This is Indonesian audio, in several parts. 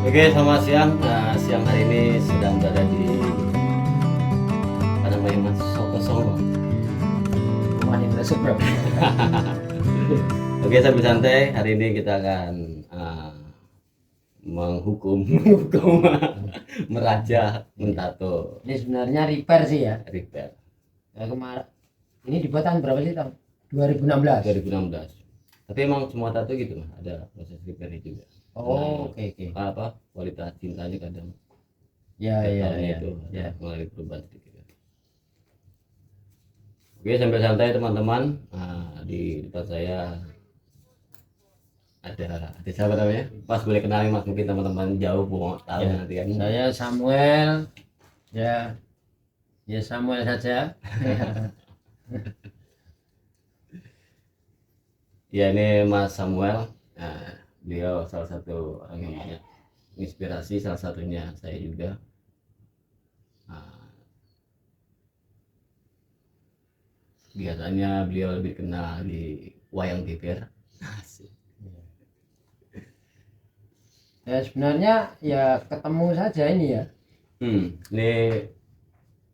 Oke, selamat siang. Siang hari ini sedang berada di apa namanya Mas Soko Songo. Rumahnya udah seberapa? Oke, sambil santai. Hari ini kita akan menghukum, menghukum meraja mentato Ini sebenarnya repair sih ya. repair Ya kemarin ini dibuat tahun berapa sih, tahun 2016? 2016. Tapi emang semua tato gitu Mas, ada proses repairnya juga. Oh, oke. Apa kualitas tintanya kadang Ya tahunnya ya itu ya. mengalami perubahan sedikit. Oke, sambil santai teman-teman. Di depan saya ada siapa namanya? Mas boleh kenalin Mas, mungkin teman-teman jauh mau tahu Ya, nanti kan. saya Samuel. Ya, ya Samuel saja. Ya, ini Mas Samuel. Beliau salah satu orang yang banyak inspirasi, salah satunya saya juga. Biasanya beliau lebih kenal di wayang beber. Ya sebenarnya ya ketemu saja ini ya. Ini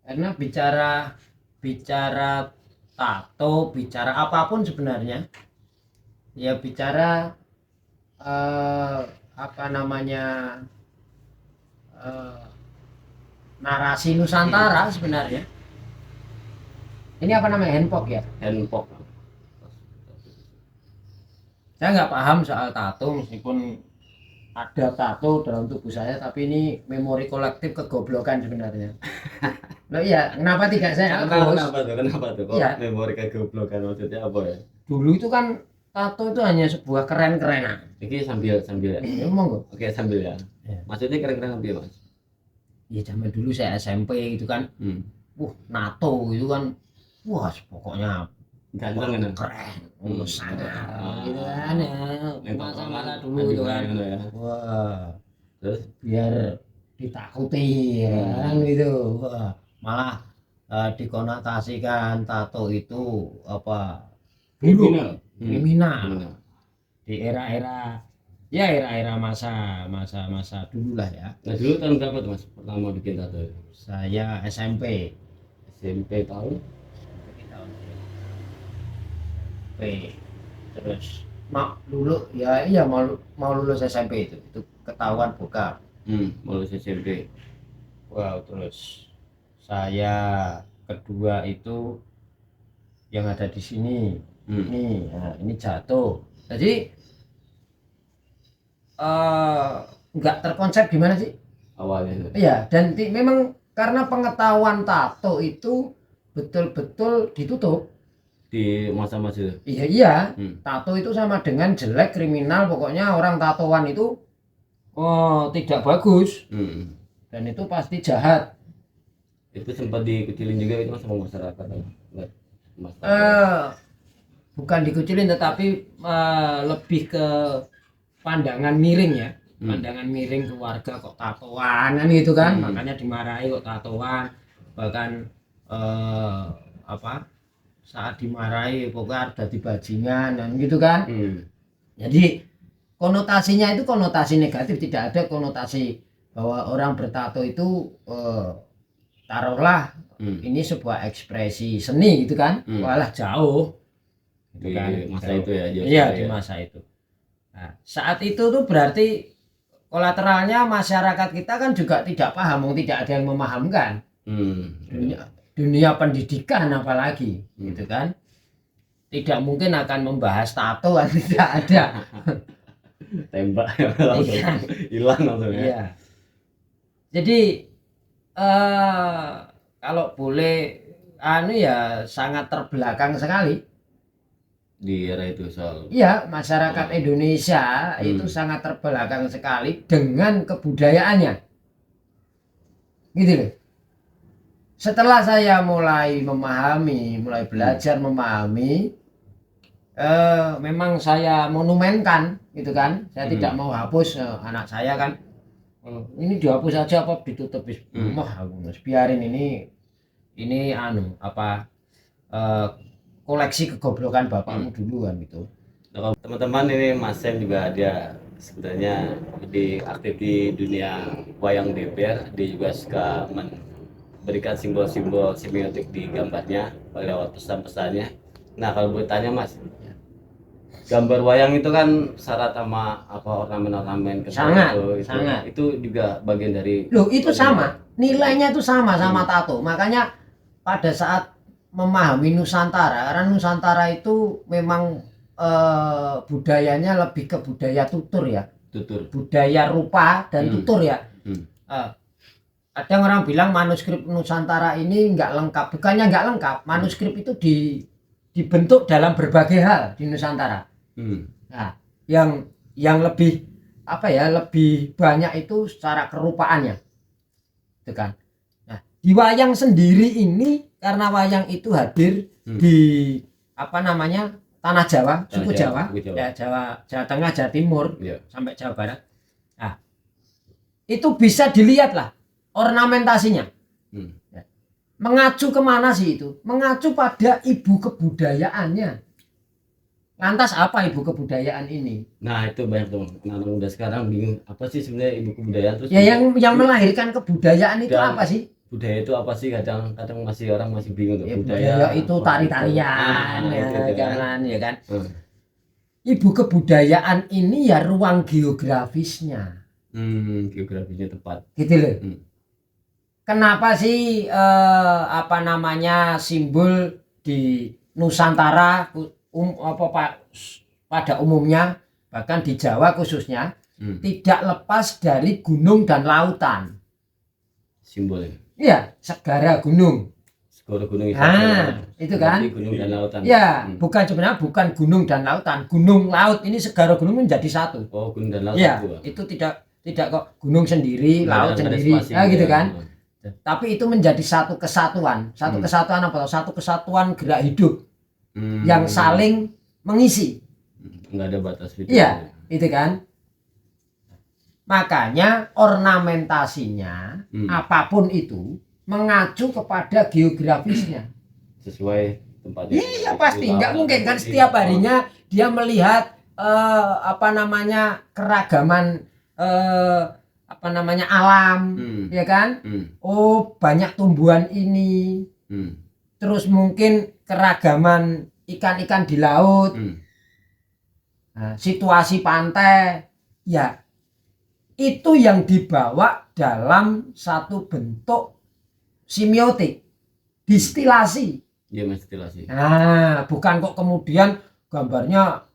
Karena bicara tato, bicara apapun sebenarnya. Ya bicara apa namanya, narasi Nusantara sebenarnya. Ini apa namanya, handpok ya? handpok. Saya nggak paham soal tato, meskipun ada tato dalam tubuh saya, tapi ini memori kolektif kegoblokan sebenarnya. Loh iya, kenapa tidak saya hapus? Kenapa tuh kok Iya. memori kegoblokan, maksudnya apa ya? Dulu itu kan tato itu hanya sebuah keren-kerenan. Ini sambil Ya, monggo. oke, sambil ya. Ya. Maksudnya keren-keren apa ya Mas? Ya zaman dulu saya SMP itu kan, NATO itu kan, wah pokoknya Ganteng kan? keren, sangat gitu kan ya, masa-masa dulu itu kan. Ya. Wah, Terus biar ditakuti ya kan gitu. Wah, malah dikonotasikan tato itu apa, buruk, kriminal di era-era, ya era-era masa dulu lah ya. Nah, dulu tahun berapa tuh Mas pertama bikin tato? Saya SMP. SMP tahun Di tahun SMP. Terus dulu ya, iya mau lulus SMP itu ketahuan buka. mau lulus SMP. Wow, terus saya kedua itu yang ada di sini. Ini jatuh. Jadi nggak terkonsep gimana sih? Awalnya Iya, dan memang karena pengetahuan tato itu betul-betul ditutup. di masa-masa Iya, tato itu sama dengan jelek, kriminal, pokoknya orang tatoan itu tidak bagus. Dan itu pasti jahat. itu sempat dikecilin juga itu Mas sama masyarakat Mas. Bukan dikucilin, tetapi lebih ke pandangan miring ya. Pandangan miring keluarga kok tatoan kan gitu kan. Makanya dimarahi kok tatoan. Bahkan saat dimarahi pokoknya ada di bajingan dan gitu kan. Jadi konotasinya itu konotasi negatif, tidak ada konotasi bahwa orang bertato itu taruhlah ini sebuah ekspresi seni gitu kan. Walah jauh gitu di kan, masa jauh. itu ya, Iya di masa itu. Nah, saat itu tuh berarti kolateralnya masyarakat kita kan juga tidak paham, tidak ada yang memahamkan. Dunia pendidikan apalagi gitu kan, tidak mungkin akan membahas tato kan, tidak ada. Tembak langsung hilang langsung ya. Iya. Jadi kalau boleh ya sangat terbelakang sekali. Di era itu soal Iya, masyarakat Indonesia itu sangat terbelakang sekali dengan kebudayaannya. Gitu loh. Setelah saya mulai memahami, mulai belajar memahami, memang saya monumenkan gitu kan. Saya tidak mau hapus anak saya kan. Ini dihapus aja apa ditutup, mah biarin ini koleksi kegoblokan bapakmu dulu kan gitu. Nah, teman-teman, ini Mas Sam juga ada sebenarnya aktif di dunia wayang beber. Dia juga suka memberikan simbol-simbol semiotik di gambarnya lewat pesan-pesannya. Nah, kalau bertanya Mas, gambar wayang itu kan syarat sama apa ornamen-ornamen Sangat, itu, sangat. itu juga bagian dari Loh, itu sama. Nilainya itu sama tato. Makanya pada saat memahami Nusantara, karena Nusantara itu memang budayanya lebih ke budaya tutur ya. tutur. Budaya rupa dan tutur ya. Hmm. Ada orang bilang manuskrip Nusantara ini nggak lengkap. Bukannya nggak lengkap, manuskrip itu dibentuk dalam berbagai hal di Nusantara. Nah, yang lebih apa ya, lebih banyak itu secara kerupaannya, itu kan. Nah, di wayang sendiri ini karena wayang itu hadir di apa namanya tanah Jawa, suku Jawa, ya Jawa Tengah, Jawa Timur, sampai Jawa Barat. Nah, itu bisa dilihat lah ornamentasinya. Mengacu kemana sih itu? Mengacu pada ibu kebudayaannya. Lantas apa ibu kebudayaan ini? Nah, itu banyak dong. Nah, udah sekarang bingung apa sih sebenarnya ibu kebudayaan, terus ya yang melahirkan kebudayaan itu apa sih? Budaya itu apa sih? Kadang masih orang masih bingung tuh. Ya, budaya itu tari-tarian ya kan. Ibu kebudayaan ini ya ruang geografisnya. Geografisnya tepat. Gitu loh. Kenapa sih apa namanya simbol di Nusantara pada umumnya, bahkan di Jawa khususnya, tidak lepas dari gunung dan lautan. Simbolnya. Iya, segara gunung. Segara gunung itu. Itu kan. Gunung dan lautan. Ya, bukan gunung dan lautan. Gunung laut ini segara gunung menjadi satu. Oh, gunung dan laut. Ya, itu tidak kok gunung sendiri, laut sendiri. Gitu kan. Tapi itu menjadi satu kesatuan. Satu kesatuan apa? Satu kesatuan gerak hidup. Yang saling mengisi. Nggak ada batas itu. Iya, itu kan. Makanya ornamentasinya apapun itu mengacu kepada geografisnya. Sesuai tempatnya. Iya pasti, nggak mungkin kan setiap harinya dia melihat apa namanya keragaman apa namanya alam, ya kan? Oh, banyak tumbuhan ini. Terus mungkin keragaman ikan-ikan di laut, nah, situasi pantai, ya itu yang dibawa dalam satu bentuk semiotik, distilasi. Iya, distilasi. Nah, bukan kok kemudian gambarnya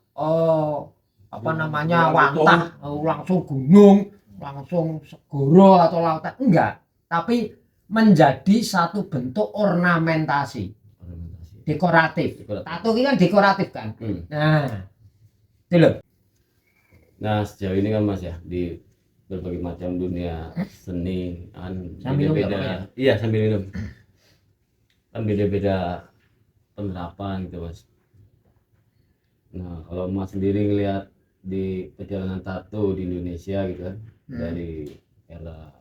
apa namanya wantah, langsung gunung, langsung segoro atau lautan, enggak, tapi menjadi satu bentuk ornamentasi. Dekoratif. Tato ini kan dekoratif kan. Nah, itu loh. Nah, sejauh ini kan Mas ya di berbagai macam dunia seni kan beda-beda. Iya, sambil minum. Kan beda-beda penerapan gitu Mas. Nah, kalau Mas sendiri ngelihat di perjalanan tato di Indonesia gitu kan, dari era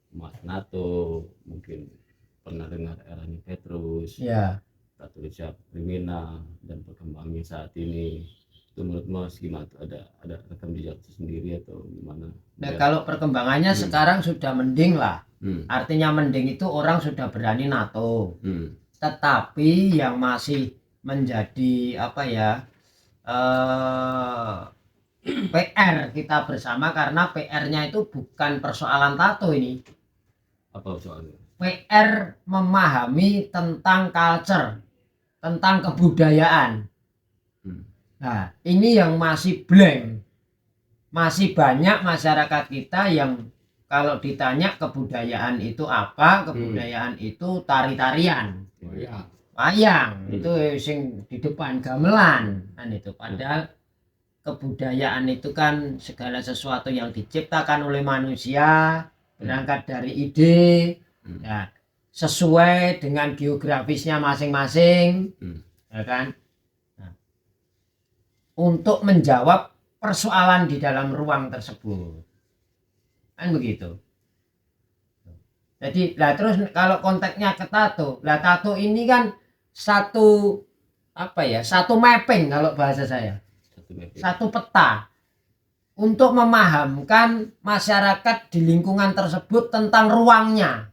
Mas Nato, mungkin pernah dengar eranya Petrus. Ya. Tato Richard kriminal dan perkembangannya saat ini, itu menurut Mas gimana? Ada rekam jejak sendiri atau gimana? Nah, kalau perkembangannya sekarang sudah mending lah. Artinya mending itu orang sudah berani nato. Tetapi yang masih menjadi apa ya PR kita bersama, karena PR-nya itu bukan persoalan tato ini. Apa soalnya? PR memahami tentang culture, tentang kebudayaan. Nah, ini yang masih blank. Masih banyak masyarakat kita yang kalau ditanya kebudayaan itu apa, kebudayaan itu tari-tarian, wayang, itu sing di depan gamelan kan itu. Padahal kebudayaan itu kan segala sesuatu yang diciptakan oleh manusia, berangkat dari ide, ya, sesuai dengan geografisnya masing-masing, ya kan? Nah, untuk menjawab persoalan di dalam ruang tersebut, kan begitu. Jadi, lah terus kalau konteksnya ke tato, lah tato ini kan satu apa ya? Satu mapping kalau bahasa saya, satu peta. untuk memahamkan masyarakat di lingkungan tersebut tentang ruangnya.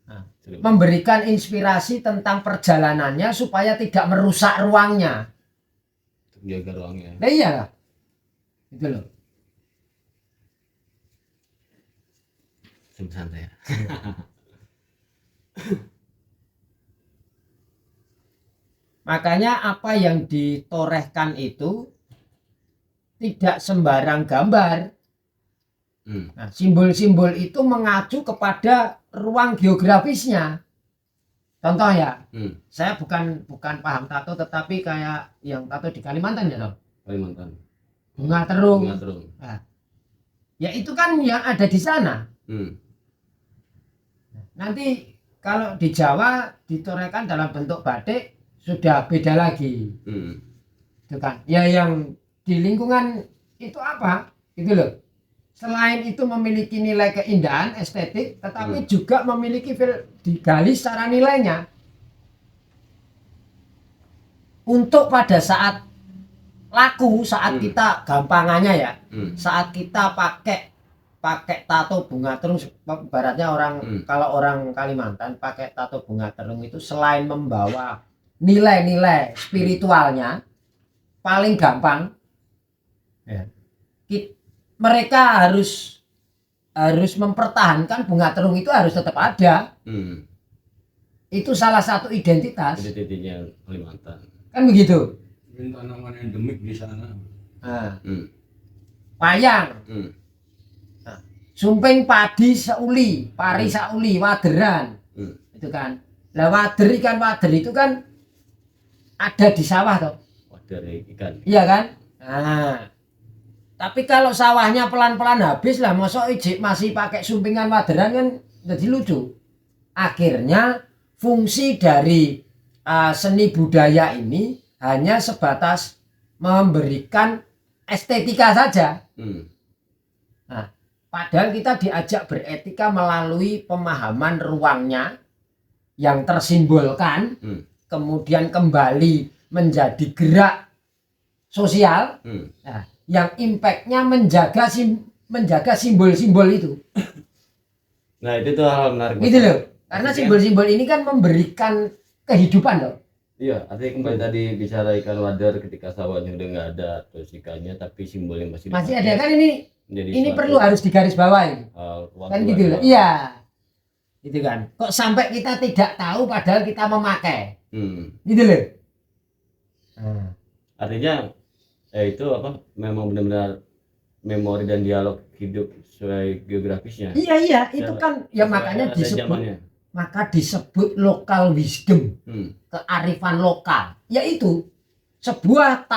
Nah, memberikan inspirasi tentang perjalanannya supaya tidak merusak ruangnya. Jaga ruangnya. Nah iya lah. Itu loh. Santai ya. Makanya apa yang ditorehkan itu tidak sembarang gambar. Nah, simbol-simbol itu mengacu kepada ruang geografisnya. Contoh ya, saya bukan paham tato, tetapi kayak yang tato di Kalimantan ya toh. Kalimantan. Bunga terung. Bunga terung. Nah, ya itu kan yang ada di sana. Nanti kalau di Jawa ditorehkan dalam bentuk batik sudah beda lagi. Itu kan. Ya yang di lingkungan itu apa? Gitu loh. Selain itu memiliki nilai keindahan estetik, tetapi juga memiliki digali secara nilainya. Untuk pada saat laku, saat kita gampangannya ya, saat kita pakai tato bunga terung, baratnya orang kalau orang Kalimantan pakai tato bunga terung itu selain membawa nilai-nilai spiritualnya, paling gampang ya, mereka harus mempertahankan bunga terung itu harus tetap ada. Itu salah satu identitas. Identitasnya Kalimantan. Kan begitu. Tanaman endemik di sana. Nah, wayang. Nah, sumping padi seuli, pari sauli, waderan. Itu kan. Lah ikan wader itu kan ada di sawah toh. Wader ikan. Iya kan? Nah, tapi kalau sawahnya pelan-pelan habis lah, mosok ijik masih pakai sumpingan waderan kan jadi lucu. Akhirnya fungsi dari seni budaya ini hanya sebatas memberikan estetika saja. Nah, padahal kita diajak beretika melalui pemahaman ruangnya yang tersimbolkan, kemudian kembali menjadi gerak sosial. Nah, yang impactnya menjaga simbol-simbol itu. Nah itu tuh hal menarik. Gitu loh. Karena simbol-simbol ini kan memberikan kehidupan loh. Iya, artinya kembali tadi bicara ikan wader ketika sawahnya udah nggak ada terus ikannya, tapi simbolnya masih ada kan ini perlu harus digarisbawahi. Kan gitu loh. Iya. Gitu kan. Kok sampai kita tidak tahu padahal kita memakai. Gitu loh. Artinya itu apa? Memang benar-benar memori dan dialog hidup sesuai geografisnya. Iya, itu kan ya makanya disebut local wisdom, kearifan lokal, yaitu sebuah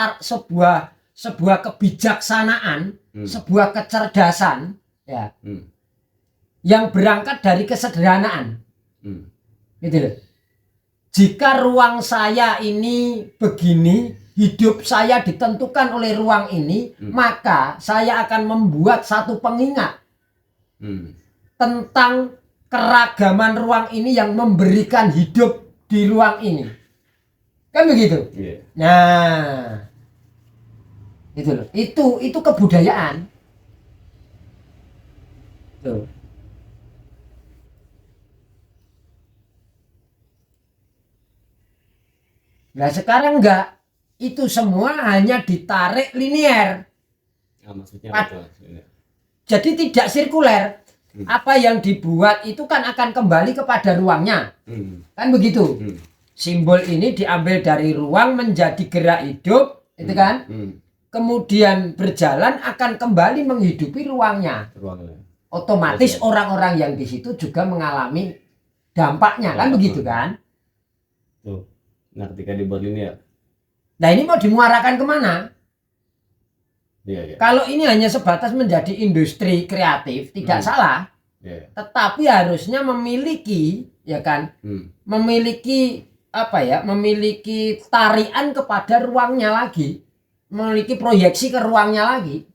kebijaksanaan, sebuah kecerdasan ya, yang berangkat dari kesederhanaan. Gitu loh. Jika ruang saya ini begini, hidup saya ditentukan oleh ruang ini, maka saya akan membuat satu pengingat tentang keragaman ruang ini yang memberikan hidup di ruang ini. Kan begitu? Nah, itu loh. Itu kebudayaan. Tuh. Nah sekarang enggak. Itu semua hanya ditarik linear. Nah, maksudnya apa? Jadi tidak sirkuler. Apa yang dibuat itu kan akan kembali kepada ruangnya. Kan begitu. Simbol ini diambil dari ruang menjadi gerak hidup, itu kan? Kemudian berjalan akan kembali menghidupi ruangnya. Otomatis orang-orang yang di situ juga mengalami dampaknya, kan begitu kan? Tuh. Nah, ketika dibuat linear. Nah ini mau dimuarakan kemana? Iya. Kalau ini hanya sebatas menjadi industri kreatif, tidak salah. Tetapi harusnya memiliki, ya kan? Memiliki apa ya? Memiliki tarian kepada ruangnya lagi, memiliki proyeksi ke ruangnya lagi,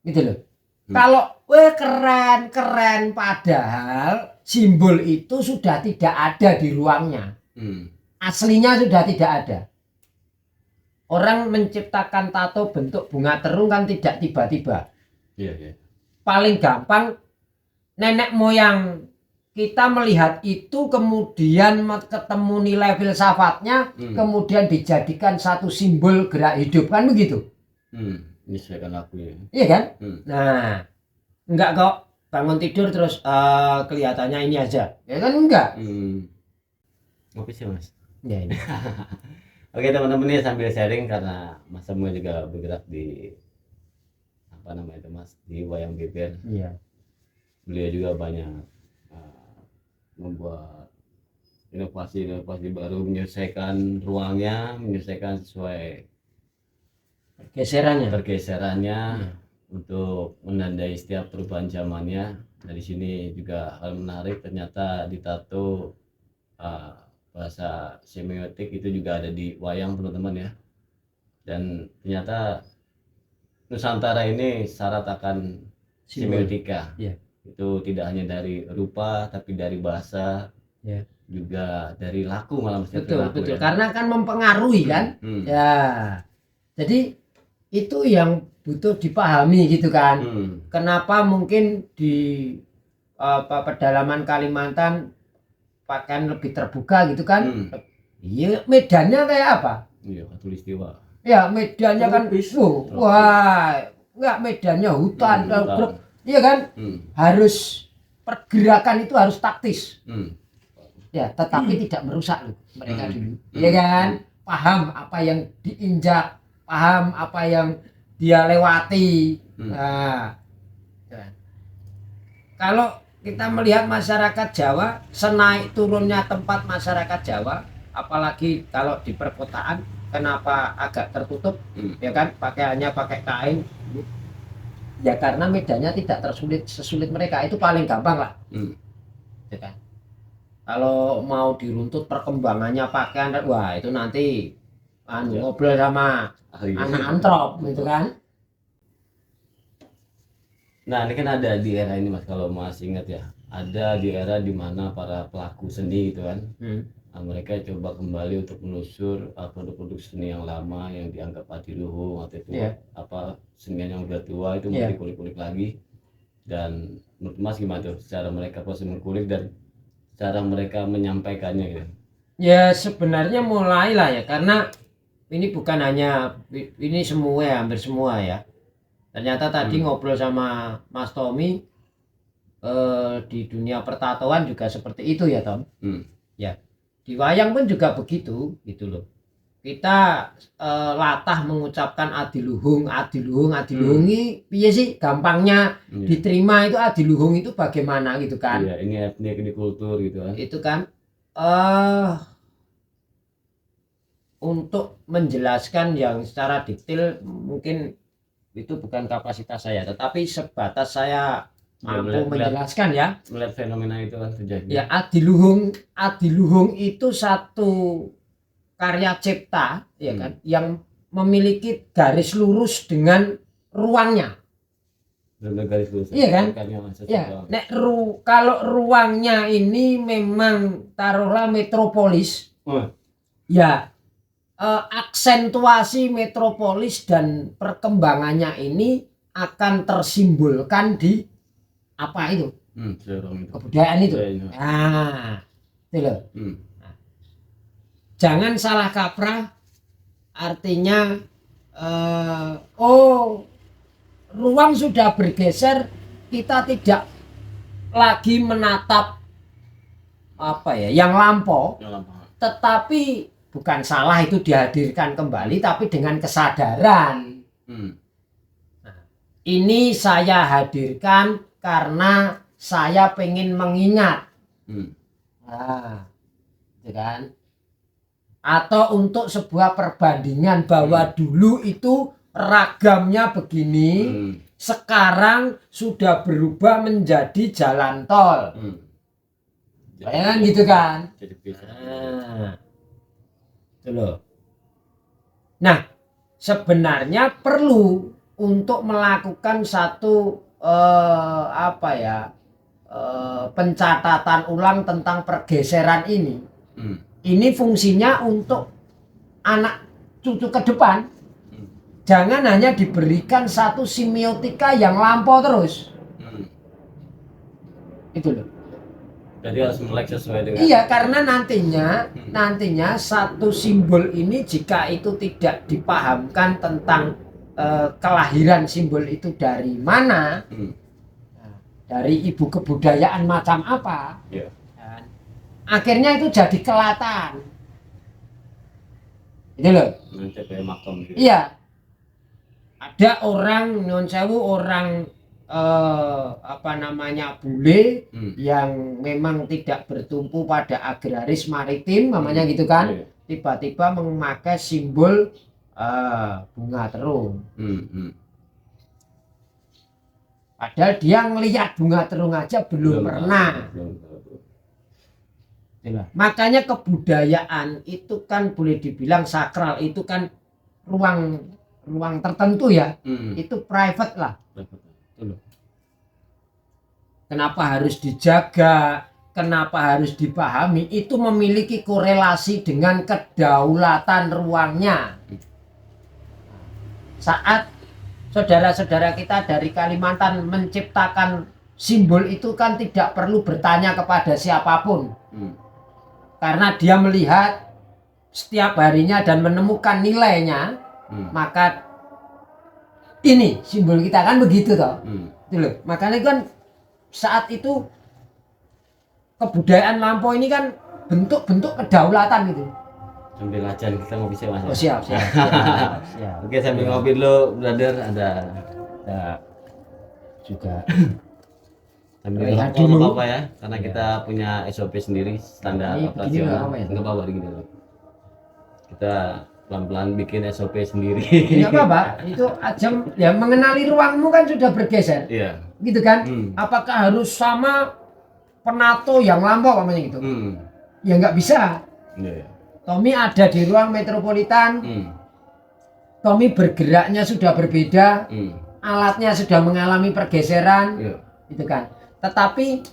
gitu loh. Kalau keren, padahal simbol itu sudah tidak ada di ruangnya, aslinya sudah tidak ada. Orang menciptakan tato bentuk bunga terung kan tidak tiba-tiba. Iya, iya. Paling gampang nenek moyang kita melihat itu kemudian ketemu nilai filsafatnya, kemudian dijadikan satu simbol gerak hidup kan begitu. Menyesuaikan aku ya. Iya kan? Nah, enggak kok bangun tidur terus kelihatannya ini aja. Ya kan enggak? Ngopi sih Mas. Ya ini. Oke teman-teman, ini sambil sharing karena Mas Samuel juga bergerak di apa namanya itu Mas, di wayang beber. Iya. Beliau juga banyak membuat inovasi-inovasi baru, menyelesaikan ruangnya, menyelesaikan sesuai pergeserannya untuk menandai setiap perubahan zamannya. Nah di sini juga hal menarik, ternyata di tato bahasa semiotik itu juga ada di wayang teman-teman ya. Dan ternyata Nusantara ini syarat akan semiotika. Yeah. Itu tidak hanya dari rupa tapi dari bahasa, juga dari laku malah. Betul, betul. Ya? Karena kan mempengaruhi kan. Ya. Jadi itu yang butuh dipahami gitu kan. Kenapa mungkin di pedalaman Kalimantan pakaian lebih terbuka gitu kan. Iya, medannya kayak apa? Iya, Katulistiwa. Ya, medannya kan wah, enggak, medannya hutan. Iya kan? Harus pergerakan itu harus taktis. Ya, tetapi tidak merusak loh mereka dulu. Iya kan? Paham apa yang diinjak, paham apa yang dia lewati. Nah, kalau kita melihat masyarakat Jawa, senaik turunnya tempat masyarakat Jawa, apalagi kalau di perkotaan, kenapa agak tertutup, ya kan, pakaiannya pakai kain, ya karena medannya tidak sesulit mereka, itu paling gampang lah, ya kan. Kalau mau diruntut perkembangannya pakaian, wah itu nanti ngobrol sama anak antrop, gitu kan. Nah ini kan ada di era ini Mas, kalau Mas ingat ya, ada di era dimana para pelaku seni gitu kan, mereka coba kembali untuk menelusur produk-produk seni yang lama yang dianggap adiluhung atau itu apa senian yang udah tua itu mau dikulik-kulik lagi. Dan menurut Mas gimana tuh cara mereka proses mengkulik dan cara mereka menyampaikannya gitu? Ya sebenarnya mulailah ya, karena ini bukan hanya ini semua ya, hampir semua ya. Ternyata tadi ngobrol sama Mas Tommy, di dunia pertatoan juga seperti itu ya Tom. Ya, di wayang pun juga begitu gitu loh. Kita latah mengucapkan adiluhung ini piye sih gampangnya diterima itu adiluhung itu bagaimana gitu kan. Iya, ini etnik, ini kultur gitu kan. Itu kan untuk menjelaskan yang secara detail mungkin itu bukan kapasitas saya, tetapi sebatas saya mampu menjelaskan ya. Melihat fenomena itu kan terjadi. Ya, adiluhung itu satu karya cipta ya kan, yang memiliki garis lurus dengan ruangnya. Garis lurus. Iya kan? Ya, kalau ruangnya ini memang taruhlah metropolis. Ya, aksentuasi metropolis dan perkembangannya ini akan tersimbolkan di apa itu? Kebudayaan itu. Nah, itu loh. Jangan salah kaprah, artinya ruang sudah bergeser, kita tidak lagi menatap apa ya yang lampau, tetapi bukan salah itu dihadirkan kembali, tapi dengan kesadaran. Nah, ini saya hadirkan karena saya pengen mengingat. Nah, gitu kan? Atau untuk sebuah perbandingan bahwa dulu itu ragamnya begini, sekarang sudah berubah menjadi jalan tol. Kan gitu kan? Nah, sebenarnya perlu untuk melakukan satu pencatatan ulang tentang pergeseran ini. Ini fungsinya untuk anak cucu ke depan. Jangan hanya diberikan satu semiotika yang lampau terus. Itu loh. Jadi harus melek sesuai dengan. Iya, karena nantinya satu simbol ini jika itu tidak dipahamkan tentang kelahiran simbol itu dari mana, dari ibu kebudayaan macam apa, Iya. dan akhirnya itu jadi kelatan. Itu loh. Nanti kayak makam gitu. Iya. Ada orang non sewu, orang bule yang memang tidak bertumpu pada agraris maritim namanya gitu kan. Iya. Tiba-tiba memakai simbol bunga terung. Padahal dia ngelihat bunga terung aja belum pernah. Makanya kebudayaan itu kan boleh dibilang sakral, itu kan ruang tertentu ya. Itu private lah. Kenapa harus dijaga? Kenapa harus dipahami? Itu memiliki korelasi dengan kedaulatan ruangnya. Saat saudara-saudara kita dari Kalimantan menciptakan simbol itu kan tidak perlu bertanya kepada siapapun. Karena dia melihat setiap harinya dan menemukan nilainya, maka ini simbol kita kan begitu toh. Itu loh. Makanya kan saat itu kebudayaan lampau ini kan bentuk-bentuk kedaulatan gitu. Sambil ajan kita ngopi sih Mas. Oh siap. Oke, sambil ngopi dulu brother, ada Juga sambil rehat ngopi dulu. apa ya, karena kita punya SOP sendiri standar Ini begini operasional. nggak apa-apa ya? Nggak apa-apa begini dulu. Kita pelan-pelan bikin SOP sendiri. Enggak apa-apa, itu aja ya, mengenali ruangmu kan sudah bergeser. Iya. Gitu kan? Apakah harus sama penato yang lampau namanya gitu? Ya nggak bisa. Iya. Tommy ada di ruang metropolitan. Tommy bergeraknya sudah berbeda. Alatnya sudah mengalami pergeseran. Iya. Gitu kan. Tetapi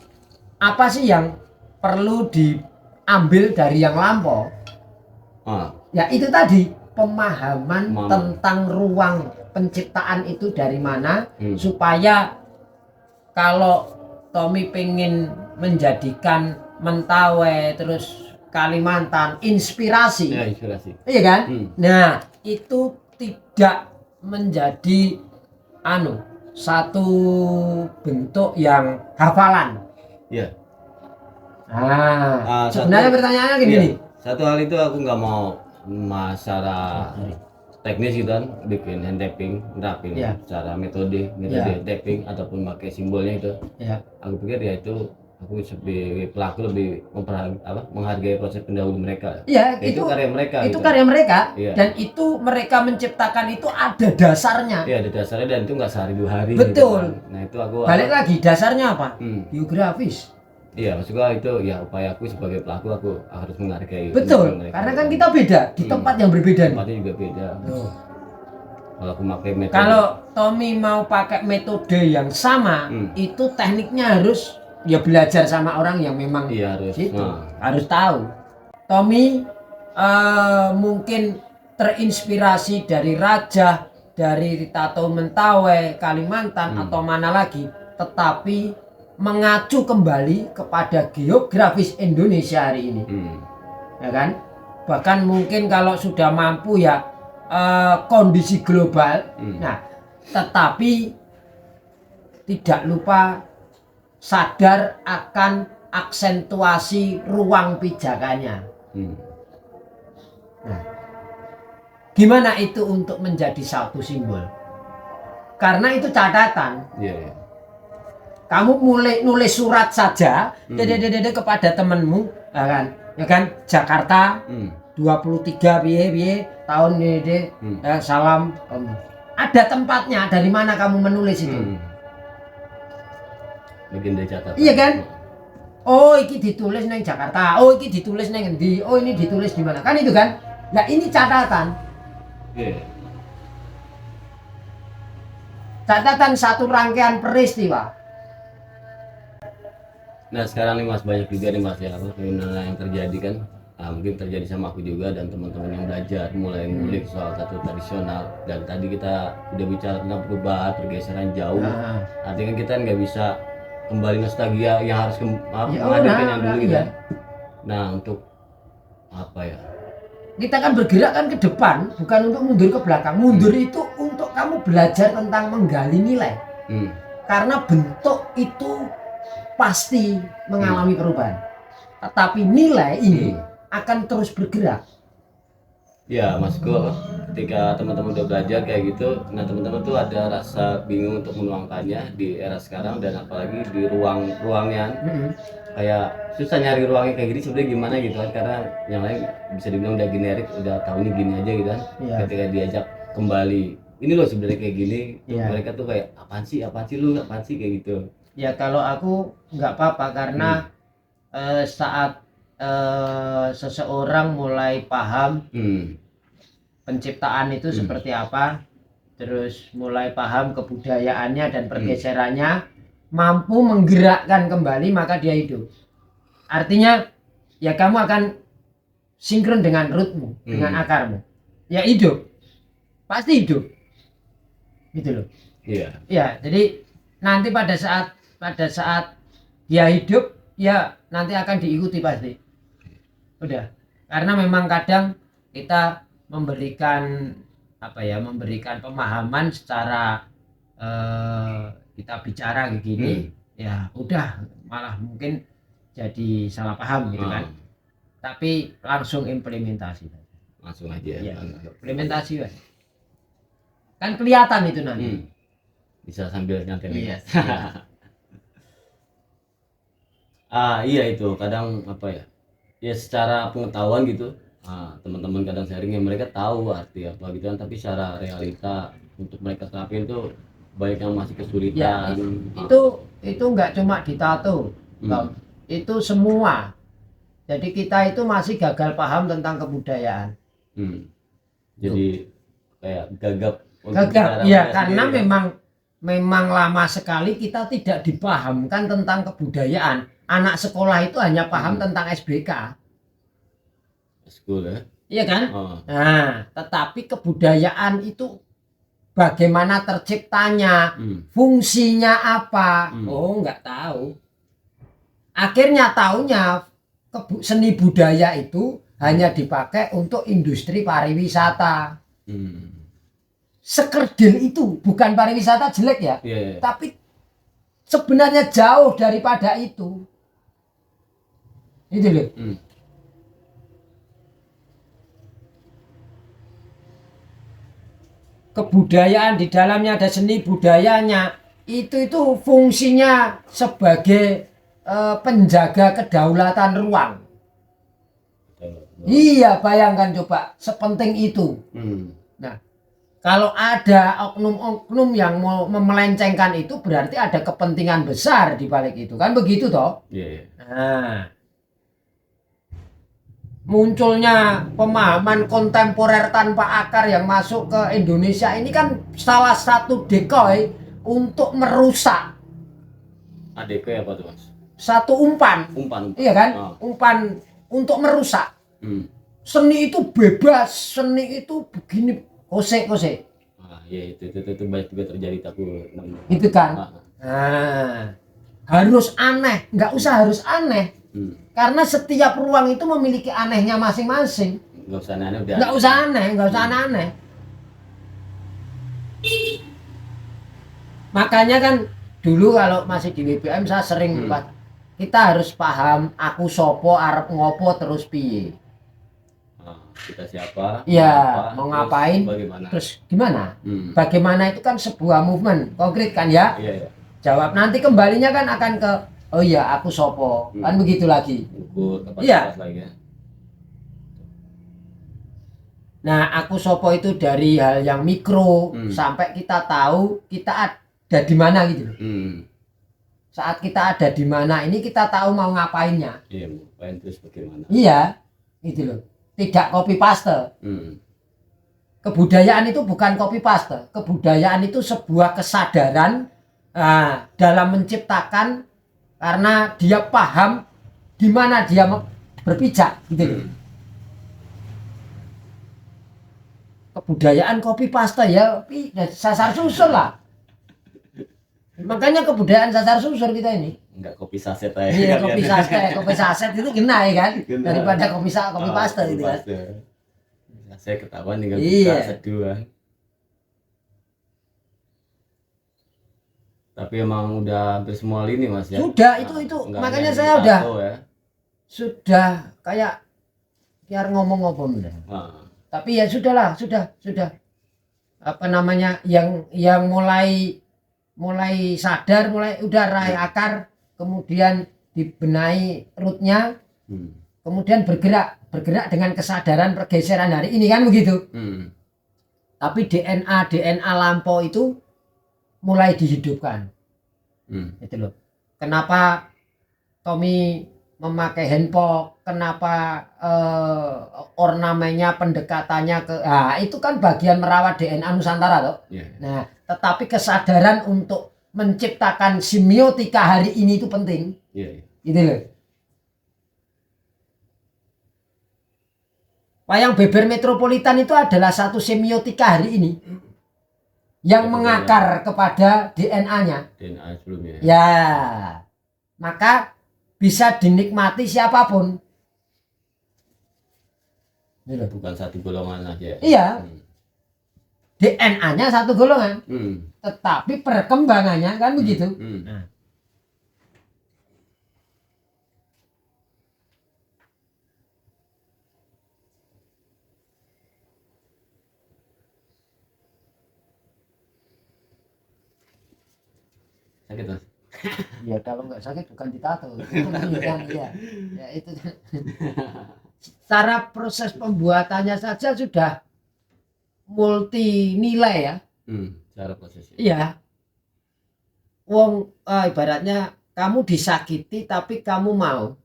apa sih yang perlu diambil dari yang lampau? Ya itu tadi, pemahaman tentang ruang penciptaan itu dari mana, supaya kalau Tommy pengen menjadikan Mentawai terus Kalimantan inspirasi, Ya, inspirasi. iya kan? Nah itu tidak menjadi satu bentuk yang hafalan. Iya. Sebenarnya pertanyaannya gini iya. nih. Satu hal itu aku nggak mau masalah teknis gitu kan, bikin hand tapping, nerapin secara metode tapping ataupun pakai simbolnya itu. Aku pikir ya itu aku sebagai pelaku lebih menghargai proses pendahulu mereka. Iya, itu karya mereka. Itu gitu. karya mereka, Iya. dan itu mereka menciptakan itu ada dasarnya. Iya, ada dasarnya, dan itu nggak sehari dua hari. Betul. Gitu kan. Nah itu aku balik lagi dasarnya apa? Geografis. Iya, maksud gua itu ya upaya aku sebagai pelaku, aku harus menghargai. Betul, mereka. karena kan kita beda di tempat yang berbeda. Tempatnya juga beda. Kalau aku pakai metode. Kalau Tommy mau pakai metode yang sama, itu tekniknya harus ya belajar sama orang yang memang harus harus tahu. Tommy mungkin terinspirasi dari Raja, dari Tato Mentawai, Kalimantan atau mana lagi, tetapi mengacu kembali kepada geografis Indonesia hari ini, ya kan? Bahkan mungkin kalau sudah mampu ya kondisi global. Nah, tetapi tidak lupa sadar akan aksentuasi ruang pijakannya. Nah, gimana itu untuk menjadi satu simbol? Karena itu catatan. Kamu mulai nulis surat saja, kepada temenmu, ya kan, Jakarta, 23 piye tahun ini, salam. Ada tempatnya, dari mana kamu menulis itu? Bikin dari catatan. Iya kan? Oh, ini ditulis neng Jakarta. Oh, ini ditulis neng endi? Oh, ini ditulis di mana? Kan itu kan? Nah, ini catatan. Catatan satu rangkaian peristiwa. Nah sekarang nih Mas, banyak juga nih Mas ya fenomena yang terjadi kan, mungkin terjadi sama aku juga dan teman-teman yang belajar mulai ngulik soal tato tradisional. Dan tadi kita udah bicara tentang perubahan pergeseran jauh, Nah, artinya kita nggak bisa kembali nostalgia yang harus ya, menghadirkan yang dulu gitu. iya. Nah untuk apa ya, Kita kan bergerak kan ke depan, bukan untuk mundur ke belakang. Mundur itu untuk kamu belajar tentang menggali nilai. Karena bentuk itu pasti mengalami perubahan. Tetapi nilai ini akan terus bergerak. ya maksudku ketika teman-teman udah belajar kayak gitu, nah teman-teman tuh ada rasa bingung untuk menuangkannya di era sekarang, dan apalagi di ruangnya kayak susah nyari ruangnya kayak gini sebenarnya gimana gitu kan, karena yang lain bisa dibilang udah generik, udah tahu ini gini aja gitu kan. Iya. Ketika diajak kembali ini loh sebenarnya kayak gini, Iya. mereka tuh kayak apaan sih lu, apaan sih kayak gitu. Ya kalau aku nggak apa-apa karena saat seseorang mulai paham penciptaan itu seperti apa, terus mulai paham kebudayaannya dan pergeserannya, mampu menggerakkan kembali, maka dia hidup. Artinya ya kamu akan sinkron dengan rootmu, dengan akarmu. Ya hidup, pasti hidup, gitu loh. Iya. Ya, jadi nanti pada saat dia hidup, ya nanti akan diikuti pasti. Udah, karena memang kadang kita memberikan memberikan pemahaman secara kita bicara begini, ya udah malah mungkin jadi salah paham gitu kan. Tapi langsung implementasi. Langsung aja. Ya, implementasi kan kelihatan itu nanti. Bisa sambil nyantai. Iya. Iya itu kadang apa ya? Ya secara pengetahuan gitu. Teman-teman kadang sharingnya mereka tahu arti apa gitu kan, tapi secara realita untuk mereka terapin tuh banyak yang masih kesulitan. Ya, itu nggak cuma di tato, itu semua. Jadi kita itu masih gagal paham tentang kebudayaan. Jadi kayak gagap. Ya karena memang lama sekali kita tidak dipahamkan tentang kebudayaan. Anak sekolah itu hanya paham tentang SBK. School ya? Iya kan? Nah, tetapi kebudayaan itu bagaimana terciptanya, fungsinya apa? Oh, nggak tahu. Akhirnya taunya seni budaya itu hanya dipakai untuk industri pariwisata. Sekerdil itu bukan pariwisata jelek ya, tapi sebenarnya jauh daripada itu. Itu loh. Kebudayaan di dalamnya ada seni budayanya, itu fungsinya sebagai penjaga kedaulatan ruang. Iya, bayangkan coba sepenting itu. Nah, kalau ada oknum-oknum yang mau memelencengkan itu, berarti ada kepentingan besar di balik itu, kan begitu toh? Nah, munculnya pemahaman kontemporer tanpa akar yang masuk ke Indonesia ini kan salah satu decoy untuk merusak. Decoy apa tuh Mas? Satu umpan. Iya kan? Umpan untuk merusak. Seni itu bebas, seni itu begini, kose. Ya itu banyak juga terjadi takut. Itu kan? Nah, harus aneh, nggak usah harus aneh. Karena setiap ruang itu memiliki anehnya masing-masing. Nggak usah aneh, nggak usah aneh. Makanya kan dulu kalau masih di WBM saya sering kita harus paham aku sopo, arep ngopo, terus piye. Kita siapa? Ya, mau ngapain? Terus gimana? Bagaimana itu kan sebuah movement konkret kan ya? Iya. Jawab nanti kembalinya kan akan ke oh iya aku sopo, kan begitu lagi. Iya. Nah, aku sopo itu dari hal yang mikro sampai kita tahu kita ada di mana gitu. Saat kita ada di mana ini kita tahu mau ngapainnya. Iya, ngapain terus bagaimana? Iya, gitu loh. Tidak copy paste. Kebudayaan itu bukan copy paste. Kebudayaan itu sebuah kesadaran dalam menciptakan, karena dia paham di mana dia berpijak gitu. kebudayaan kopi pasta ya sasar susur lah. Makanya kebudayaan sasar susur kita ini. Enggak kopi saset aja. Iya, kopi saset itu kena ya kan, Kena. daripada kopi pasta kopi gitu kan. pasta. Saya ketahuan tinggal Iya. buka seduh kan. Tapi emang udah hampir semua lini Mas ya. Sudah, itu Enggak makanya hanya saya di udah tato ya. sudah kayak biar ngomong-ngomong deh. Nah, Tapi ya sudahlah, sudah. Apa namanya yang mulai sadar, mulai udah rai akar, kemudian dibenahi rootnya, kemudian bergerak dengan kesadaran pergeseran hari ini kan begitu. Tapi DNA lampau itu mulai dihidupkan. Itu loh. Kenapa Tommy memakai handphone, kenapa ornamennya, pendekatannya itu kan bagian merawat DNA Nusantara toh. yeah. Nah, tetapi kesadaran untuk menciptakan semiotika hari ini itu penting. Yeah. Gitu loh. Wayang beber metropolitan itu adalah satu semiotika hari ini yang mengakar kepada DNA-nya. DNA sebelumnya. Ya, maka bisa dinikmati siapapun. Gitu. Bukan satu golongan aja. Iya. DNA-nya satu golongan, tetapi perkembangannya kan begitu. Nah. Sakit Mas. Ya kalau nggak sakit bukan ditato. Ya, itu. Cara proses pembuatannya saja sudah multi nilai ya. Cara prosesnya. Iya. Wong ibaratnya kamu disakiti tapi kamu mau.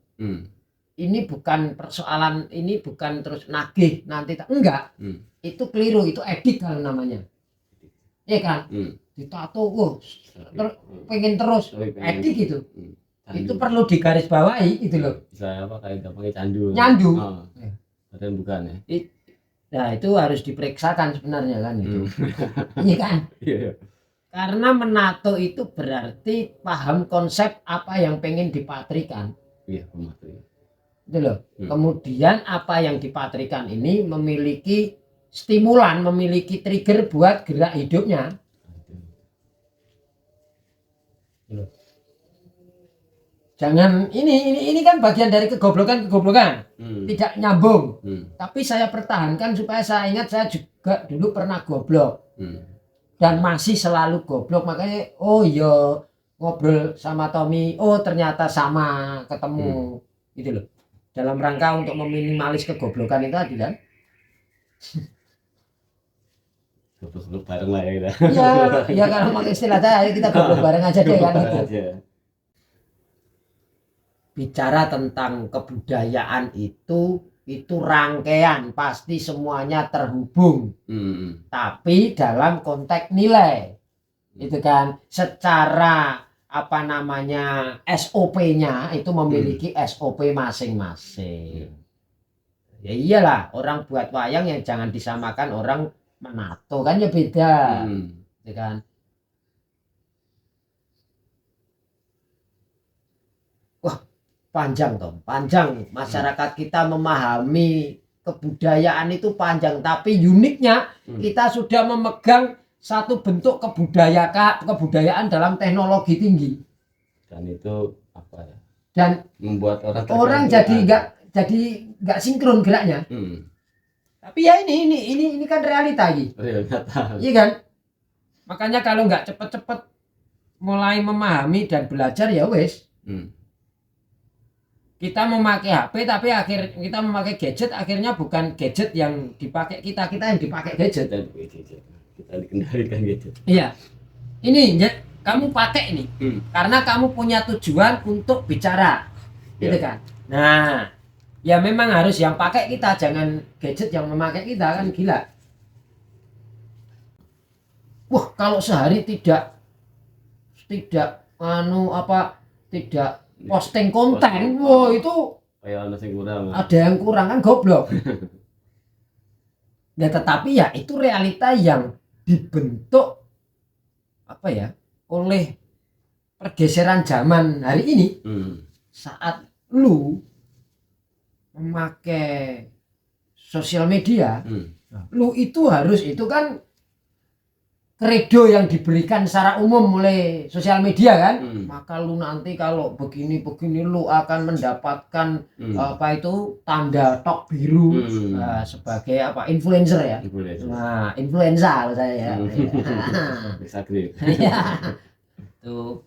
Ini bukan persoalan, ini bukan terus nagih nanti enggak. Itu keliru, itu edik kalau namanya. Iya kan? Ditato, pengen terus edik gitu. Itu perlu digarisbawahi gitu loh. Bisa apa kayak gampangnya candu. Nyandu. Padahal bukan ya. Nah, itu harus diperiksakan sebenarnya kan itu. Iya kan? Iya. Karena menato itu berarti paham konsep apa yang pengen dipatrikan. Iya, pematri. Itu loh. Kemudian apa yang dipatrikan ini memiliki stimulan, memiliki trigger buat gerak hidupnya. Jangan ini kan bagian dari kegoblokan tidak nyambung. Tapi saya pertahankan supaya saya ingat saya juga dulu pernah goblok dan masih selalu goblok, makanya oh iya ngobrol sama Tommy, oh ternyata sama ketemu gitu loh, dalam rangka untuk meminimalis kegoblokan itu tadi kan. Goblok bareng lah ya kita. Ya kalau pakai istilah saya kita goblok bareng aja deh kan. Bicara tentang kebudayaan itu rangkaian, pasti semuanya terhubung. Tapi dalam konteks nilai. Itu kan secara apa namanya SOP-nya itu memiliki SOP masing-masing. Ya iyalah, orang buat wayang yang jangan disamakan orang menato kan ya beda. Ya kan? Panjang masyarakat kita memahami kebudayaan itu panjang, tapi uniknya kita sudah memegang satu bentuk kebudayaan dalam teknologi tinggi, dan itu apa ya, dan membuat orang jadi nggak sinkron geraknya. Tapi ya ini kan realita gitu. Iya kan, makanya kalau nggak cepet-cepet mulai memahami dan belajar ya wes. Kita memakai HP tapi kita memakai gadget, akhirnya bukan gadget yang dipakai kita yang dipakai gadget. Kita dikendalikan gadget. Iya. Ini kamu pakai ini karena kamu punya tujuan untuk bicara. Gitu kan. Nah, ya memang harus yang pakai kita, jangan gadget yang memakai kita, kan gila. Wah, kalau sehari tidak posting konten, wah itu ada yang kurang kan goblok. Nah, tetapi ya itu realita yang dibentuk apa ya oleh pergeseran zaman hari ini. Saat lu memakai sosial media, lu itu harus, itu kan kredo yang diberikan secara umum oleh sosial media kan. Maka lu nanti kalau begini lu akan mendapatkan apa itu tanda tok biru sebagai apa influencer ya. Nah, influencer saya ya. Ya. Tuh.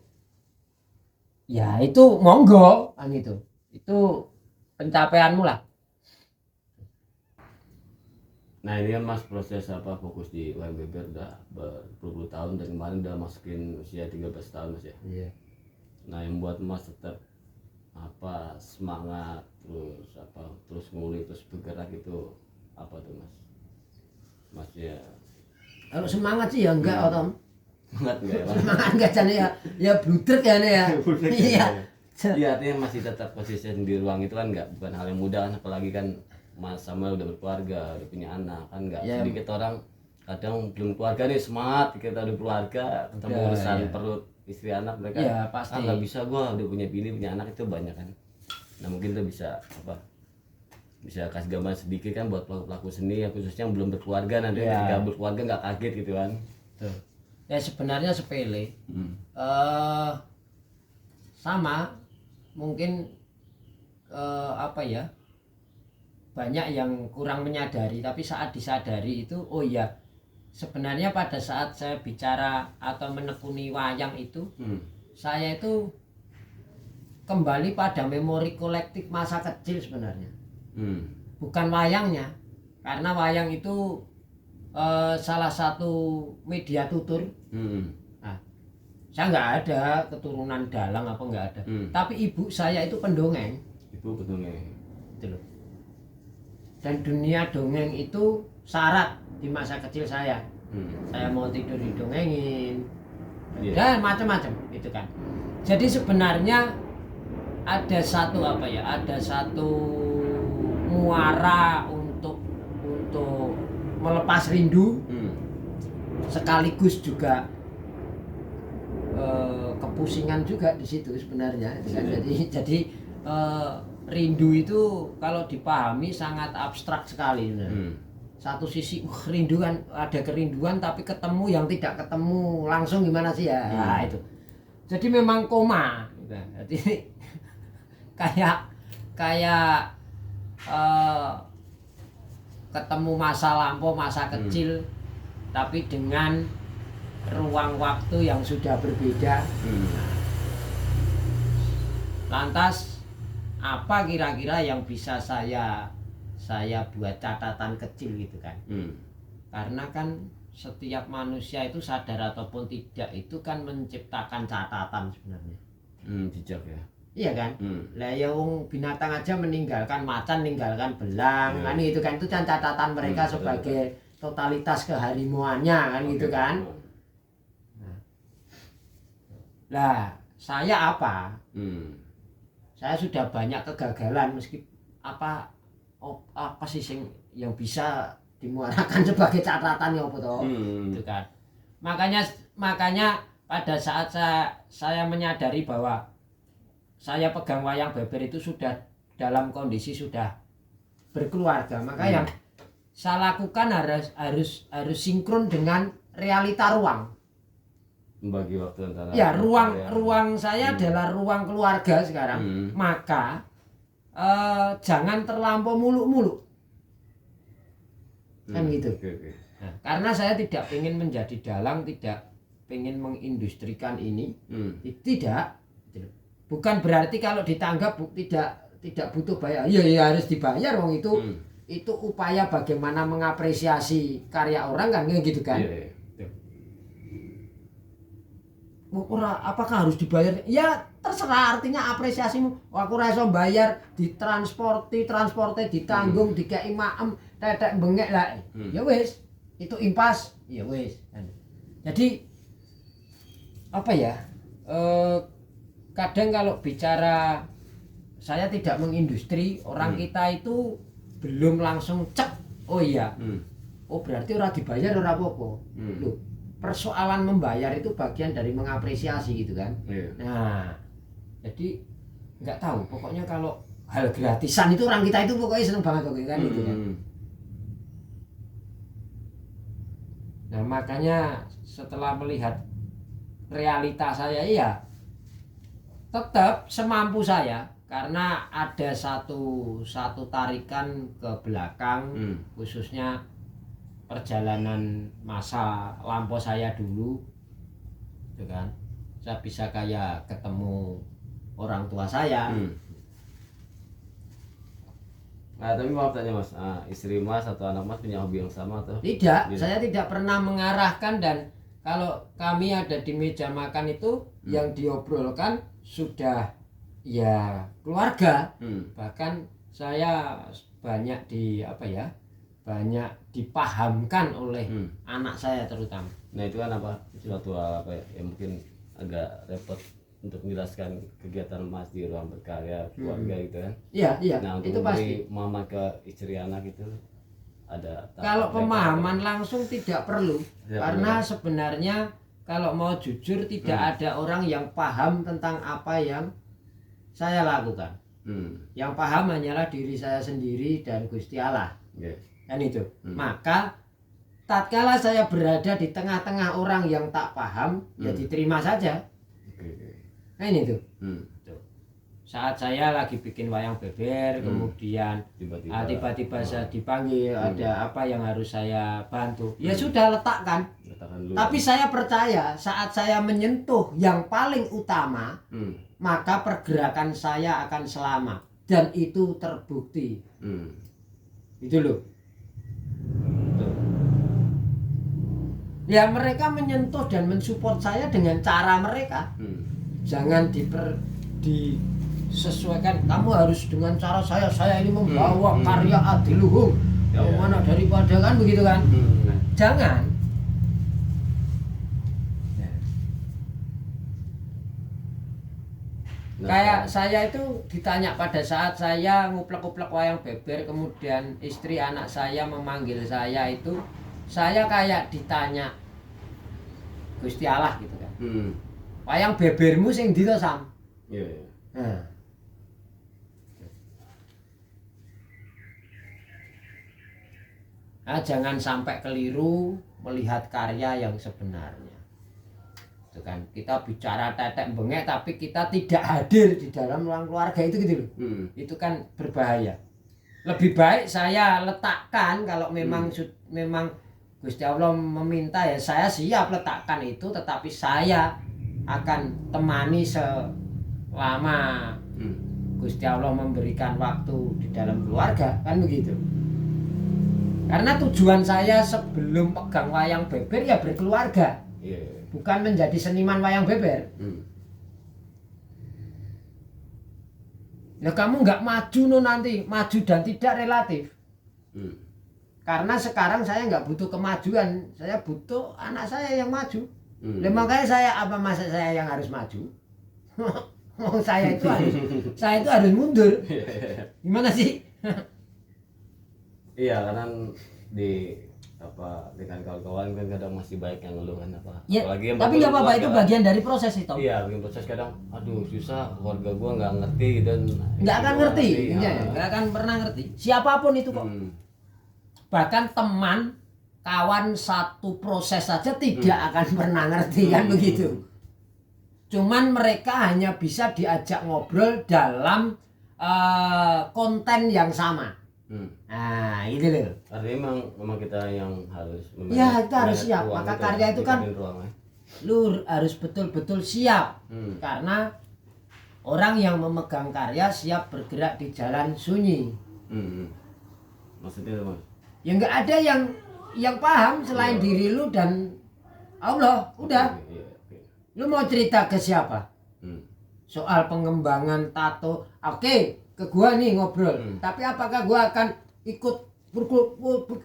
Ya itu monggo kan itu. Itu pencapaianmu lah. Nah ini kan Mas proses apa fokus di UMBB udah berpuluh tahun dan kemarin udah masukin usia 13 tahun Mas ya. Iya. Nah yang buat Mas tetap apa semangat terus ngulik terus bergerak itu apa tuh Mas ya? Kalau semangat sih ya enggak Tom. Semangat enggak ya? Semangat enggak jane ya bludrek ya nih ya. Iya. Iya artinya masih tetap konsisten di ruang itu kan bukan hal yang mudah kan, apalagi kan Mas Samuel udah berkeluarga, udah punya anak kan sedikit orang kadang belum keluarga nih semangat kita udah keluarga ketemu urusan perut istri anak mereka pasti nggak bisa gua udah punya bini punya anak itu banyak kan. Nah mungkin kita bisa kasih gambaran sedikit kan buat pelaku seni khususnya yang belum berkeluarga nanti ketika berkeluarga nggak kaget gitu kan. Tuh. Ya sebenarnya sepele. Sama mungkin apa ya, banyak yang kurang menyadari, tapi saat disadari itu oh ya sebenarnya pada saat saya bicara atau menekuni wayang itu saya itu kembali pada memori kolektif masa kecil sebenarnya. Bukan wayangnya, karena wayang itu salah satu media tutur. Nah, saya nggak ada keturunan dalang apa nggak ada, tapi ibu saya itu pendongeng. Ibu pendongeng. Gitu loh. Dan dunia dongeng itu syarat di masa kecil saya. Saya mau tidur didongengin, dan macam-macam itu kan. Jadi sebenarnya ada satu apa ya, ada satu muara untuk melepas rindu, sekaligus juga kepusingan juga di situ sebenarnya. Jadi rindu itu kalau dipahami sangat abstrak sekali sebenarnya. Satu sisi rindu kan, ada kerinduan tapi ketemu yang tidak ketemu langsung gimana sih ya. Nah, itu. Jadi memang koma. Jadi kayak ketemu masa lampau, masa kecil, tapi dengan ruang waktu yang sudah berbeda. Lantas apa kira-kira yang bisa saya buat catatan kecil gitu kan? Karena kan setiap manusia itu sadar ataupun tidak itu kan menciptakan catatan sebenarnya. Jejak ya. Iya kan? Lah ya wong binatang aja meninggalkan macan, meninggalkan belang, kan itu kan catatan mereka sebagai totalitas keharimauannya kan gitu kan. Lah, saya apa? Saya sudah banyak kegagalan meski apa sih yang bisa dimuarakan sebagai catatan ya apa toh? Gitu kan. Makanya pada saat saya menyadari bahwa saya pegang wayang beber itu sudah dalam kondisi sudah berkeluarga, maka yang saya lakukan harus sinkron dengan realita ruang. Membagi waktu antara ya ruang saya adalah ruang keluarga sekarang. Maka jangan terlampau muluk-muluk kan gitu. Nah, karena saya tidak ingin menjadi dalang, tidak ingin mengindustrikan ini. Tidak, bukan berarti kalau ditanggap tidak butuh bayar. Ya harus dibayar wong itu upaya bagaimana mengapresiasi karya orang kan gitu kan. Apakah harus dibayar? Ya terserah, artinya apresiasimu. Aku ora iso bayar, ditransporte ditanggung, dikei maem, tetek bengek lah. Ya wis, itu impas. Ya wis. Jadi apa ya? Kadang kalau bicara saya tidak mengindustri, orang kita itu belum langsung cek. Oh iya. oh berarti ora dibayar ora apa-apa. Loh, persoalan membayar itu bagian dari mengapresiasi gitu kan. Nah, jadi nggak tahu, pokoknya kalau hal gratisan itu orang kita itu pokoknya seneng banget kok kan gitu kan. Nah, makanya setelah melihat realita saya ya tetap semampu saya, karena ada satu tarikan ke belakang, khususnya perjalanan masa lampau saya dulu, gitu kan. Saya bisa kayak ketemu orang tua saya. Nah, tapi maaf tanya Mas, istri Mas atau anak Mas punya hobi yang sama atau? Tidak, saya tidak pernah mengarahkan, dan kalau kami ada di meja makan itu yang diobrolkan sudah ya keluarga. Bahkan saya banyak banyak dipahamkan oleh anak saya terutama. Nah, itu kan apa? Suatu apa ya, yang mungkin agak repot untuk menjelaskan kegiatan Mas di ruang berkarya keluarga gitu kan. Iya, Nah, untuk itu pasti. mama ke istri anak itu ada Kalau pemahaman langsung tidak perlu, karena sebenarnya kalau mau jujur tidak ada orang yang paham tentang apa yang saya lakukan. Yang paham hanyalah diri saya sendiri dan Gusti Allah. Kan itu. Maka tatkala saya berada di tengah-tengah orang yang tak paham, ya diterima saja. Nah ini tuh. Saat saya lagi bikin wayang beber, kemudian tiba-tiba saya dipanggil, ada apa yang harus saya bantu, ya sudah letakkan dulu. Tapi saya percaya saat saya menyentuh yang paling utama, maka pergerakan saya akan selamat, dan itu terbukti. Itu loh. Ya mereka menyentuh dan mensupport saya dengan cara mereka. Jangan disesuaikan, kamu harus dengan cara saya ini membawa karya adiluhung yang mana daripada kan begitu kan. Jangan. Kayak saya itu ditanya pada saat saya nguplek-nguplek wayang beber, kemudian istri anak saya memanggil saya itu, saya kayak ditanya Gusti Allah gitu kan. Wayang bebermu sing ndi to, Sam? Iya. Nah, jangan sampai keliru melihat karya yang sebenarnya. Itu kan, kita bicara tetek bengek tapi kita tidak hadir di dalam ruang keluarga itu gitu loh. Itu kan berbahaya. Lebih baik saya letakkan, kalau memang Gusti Allah meminta ya saya siap letakkan itu, tetapi saya akan temani selama Gusti Allah memberikan waktu di dalam keluarga, kan begitu. Karena tujuan saya sebelum pegang wayang beber ya berkeluarga, bukan menjadi seniman wayang beber. Nah kamu nggak maju nanti, maju dan tidak relatif. Karena sekarang saya nggak butuh kemajuan, saya butuh anak saya yang maju. Makanya masa saya yang harus maju? saya itu harus mundur. Gimana sih? Iya, karena dengan kawan-kawan kan kadang masih baik yang ngeluh kan apa. Ya, apalagi yang tapi nggak apa-apa, itu bagian dari proses itu. Iya, bikin proses kadang, aduh susah, keluarga gua nggak ngerti dan nggak akan ngerti, nggak akan pernah ngerti. Siapapun itu kok. Bahkan teman, kawan satu proses saja tidak akan pernah ngerti kan begitu. Cuman mereka hanya bisa diajak ngobrol dalam konten yang sama. Nah, itu loh. Artinya memang kita yang harus ya, kita harus siap. Maka karya itu kan lu harus betul-betul siap. Karena orang yang memegang karya siap bergerak di jalan sunyi. Maksudnya Mas? Ya nggak ada yang paham selain diri lu dan Allah. Udah. Lu mau cerita ke siapa? Soal pengembangan tato, oke, ke gua nih ngobrol. Tapi apakah gua akan ikut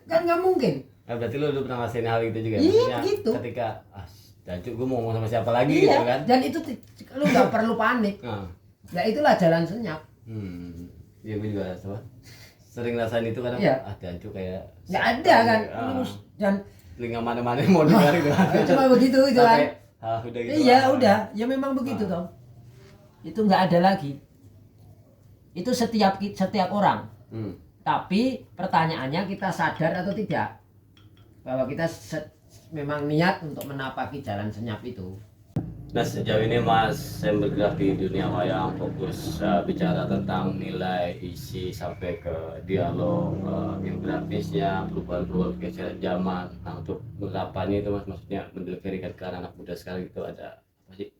kan nggak mungkin. Berarti lu pernah ngerasain hal itu juga? Iya, begitu. Ketika jancuk gua mau ngomong sama siapa lagi gitu kan? Dan itu lu nggak perlu panik. Ya itulah jalan senyap. Ya gue juga sering rasain itu kadang Iya. ada itu kayak nggak ada kan. Ah, Dan telinga mana-mana mau dengar gitu. cuma begitu itu kan. Sampai, udah gitu. Iya udah, ya memang begitu Tom. Itu nggak ada lagi. Itu setiap orang. Hmm. Tapi pertanyaannya kita sadar atau tidak bahwa kita memang niat untuk menapaki jalan senyap itu. Nah sejauh ini Mas saya bergerak di dunia wayang fokus bicara tentang nilai isi sampai ke dialog geografisnya perubahan pergeseran zaman. Nah untuk menerapkannya itu Mas maksudnya mendeliverikan ke anak muda sekarang itu ada apa sih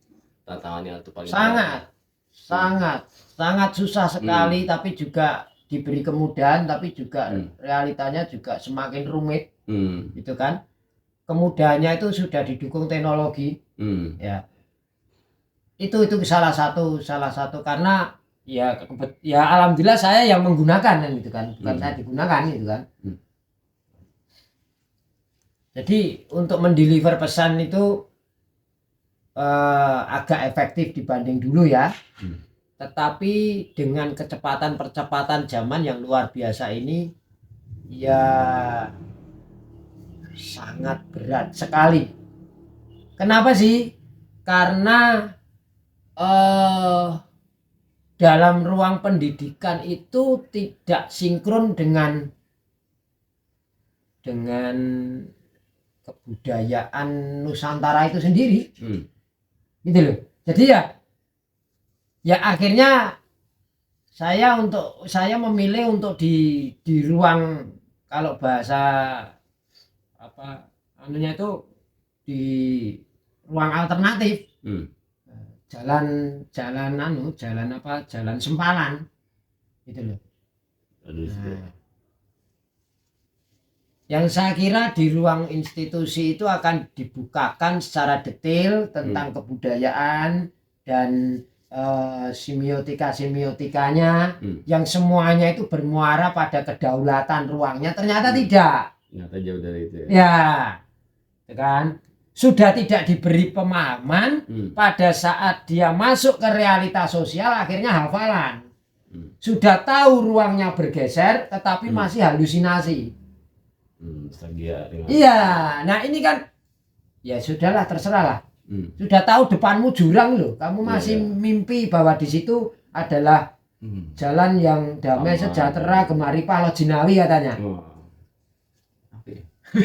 tantangannya itu paling sangat susah sekali tapi juga diberi kemudahan tapi juga realitanya juga semakin rumit gitu kan. Kemudahannya itu sudah didukung teknologi ya. Itu salah satu karena ya alhamdulillah saya yang menggunakan kan gitu kan, bukan saya digunakan gitu kan. Jadi untuk mendeliver pesan itu agak efektif dibanding dulu ya. Tetapi dengan percepatan zaman yang luar biasa ini ya sangat berat sekali. Kenapa sih? Karena dalam ruang pendidikan itu tidak sinkron dengan kebudayaan Nusantara itu sendiri. Gitu loh. Jadi ya akhirnya saya memilih untuk di ruang, kalau bahasa apa anunya itu, di ruang alternatif. Jalan sempalan gitu loh. Yang saya kira di ruang institusi itu akan dibukakan secara detail tentang kebudayaan dan semiotikanya yang semuanya itu bermuara pada kedaulatan ruangnya. Ternyata tidak. Ternyata jauh dari itu ya kan. Sudah tidak diberi pemahaman pada saat dia masuk ke realitas sosial, akhirnya hafalan. Sudah tahu ruangnya bergeser tetapi masih halusinasi. Iya, nah ini kan ya sudahlah, terserah lah. Sudah tahu depanmu jurang loh, kamu masih mimpi bahwa di situ adalah jalan yang damai sejahtera gemari Palo Jinawi katanya.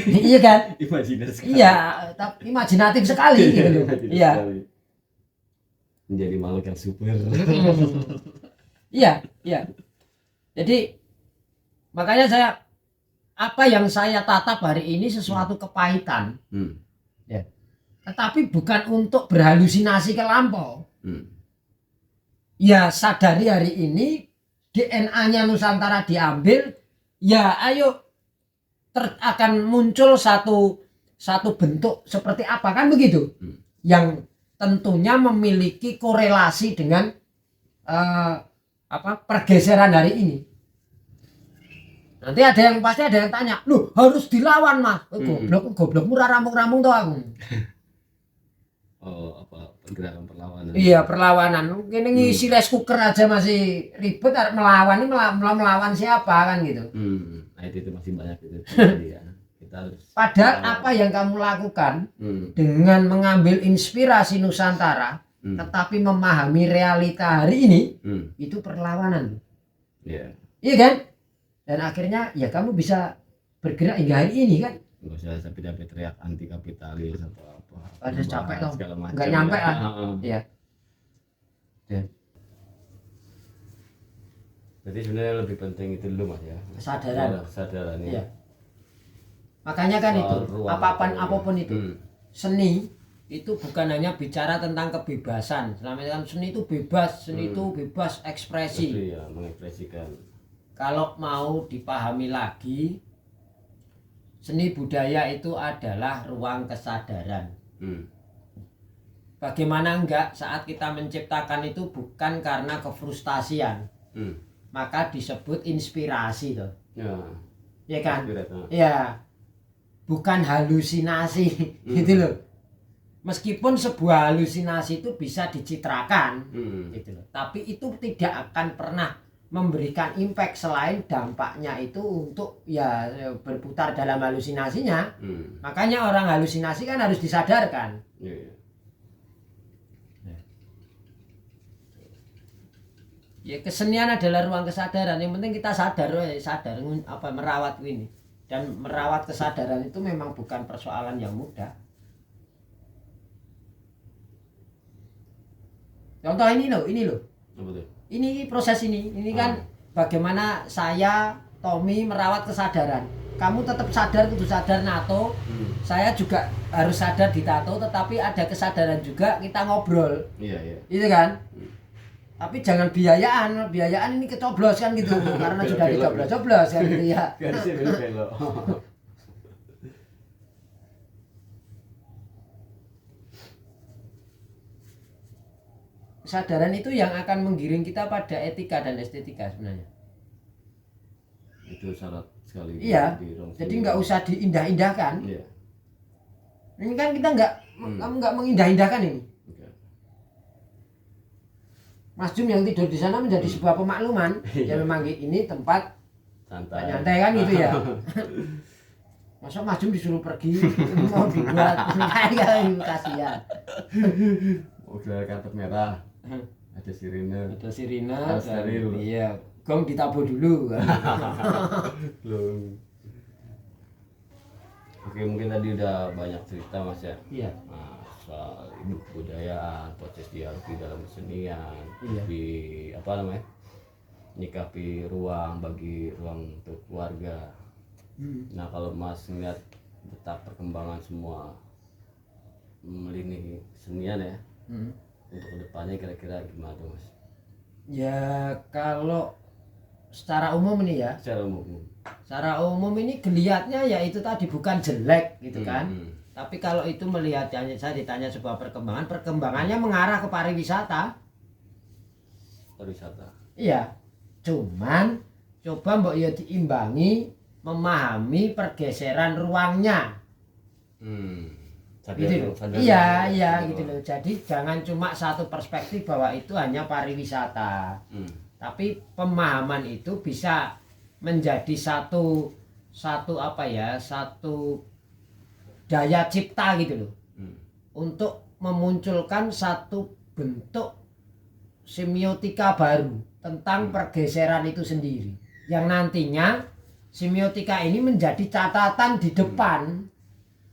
Iya kan? Imajinatif sekali gitu loh. Iya. Menjadi makhluk yang super. Iya. Jadi makanya apa yang saya tatap hari ini sesuatu kepahitan. Ya. Tetapi bukan untuk berhalusinasi ke lampau. Ya sadari hari ini DNA-nya Nusantara diambil, ya ayo akan muncul satu bentuk seperti apa kan begitu, yang tentunya memiliki korelasi dengan pergeseran hari ini. Nanti pasti ada yang tanya, loh harus dilawan Mas. Goblok murah ramung-ramung tuh aku. Pergerakan perlawanan. Iya, perlawanan. Mungkin ngisi rice cooker aja masih ribet, melawan ini melawan siapa kan gitu. Nah itu masih banyak itu. Ya. Kita harus Padahal apa yang kamu lakukan dengan mengambil inspirasi Nusantara, tetapi memahami realita hari ini, itu perlawanan. Iya kan? Dan akhirnya ya kamu bisa bergerak hingga hari ini kan? Nggak usah sampai teriak anti kapitalis atau apa. Ada capek toh. Nggak Ya. nyampe lah. Iya. Jadi sebenarnya lebih penting itu dulu Mas ya. Kesadaran ya. Iya. Makanya kan itu apapun itu seni itu bukan hanya bicara tentang kebebasan. Selama ini kan seni itu bebas, seni itu bebas ekspresi. Ya, mengekspresikan. Kalau mau dipahami lagi, seni budaya itu adalah ruang kesadaran. Bagaimana enggak saat kita menciptakan itu bukan karena kefrustasian, maka disebut inspirasi toh. Ya kan? Ya, bukan halusinasi gitu loh. Meskipun sebuah halusinasi itu bisa dicitrakan gitu loh, tapi itu tidak akan pernah memberikan impact selain dampaknya itu untuk ya berputar dalam halusinasinya. Makanya orang halusinasi kan harus disadarkan. Iya. Ya kesenian adalah ruang kesadaran. Yang penting kita sadar apa merawat ini. Dan merawat kesadaran itu memang bukan persoalan yang mudah. Contoh ini loh. Apa tuh? Ini proses ini kan bagaimana saya Tommy merawat kesadaran. Kamu tetap sadar, kudu sadar nato. Saya juga harus sadar di tato, tetapi ada kesadaran juga kita ngobrol. Iya. Itu kan? Tapi jangan biayaan ini kecoblos kan gitu. Karena sudah dicoblos-coblos kan gitu ya. Garisnya belok. Kesadaran itu yang akan menggiring kita pada etika dan estetika sebenarnya. Itu syarat sekali. Iya. Jadi nggak usah diindah-indahkan. Iya. Ini kan kita kamu nggak mengindah-indahkan ini. Oke. Mas Jum yang tidur di sana menjadi sebuah pemakluman. Ya memang ini tempat Santai. nyantai kan gitu ya. Masa Mas Jum disuruh pergi mau dibuat kayak kasihan. Udah karpet merah. Ada sirine. Ada sirine. Steril. Iya, gong ditabo dulu. Belum. Oke, mungkin tadi udah banyak cerita Mas ya. Iya. Nah, soal hidup budayaan, proses dialog di dalam kesenian, Iya. di apa namanya? Nyikapi ruang bagi ruang untuk keluarga. Nah, kalau Mas ngeliat betapa perkembangan semua lini kesenian ya. Untuk kedepannya kira-kira gimana tuh Mas? Ya kalau secara umum ini ya. Secara umum. Ini geliatnya ya itu tadi bukan jelek gitu kan. Tapi kalau itu melihatnya saya ditanya sebuah perkembangannya mengarah ke pariwisata. Pariwisata. Iya. Cuman coba mbok ya diimbangi memahami pergeseran ruangnya. Gitu loh. Iya gitu loh. Jadi jangan cuma satu perspektif bahwa itu hanya pariwisata. Tapi pemahaman itu bisa menjadi satu daya cipta gitu loh. Untuk memunculkan satu bentuk semiotika baru tentang pergeseran itu sendiri. Yang nantinya semiotika ini menjadi catatan di depan.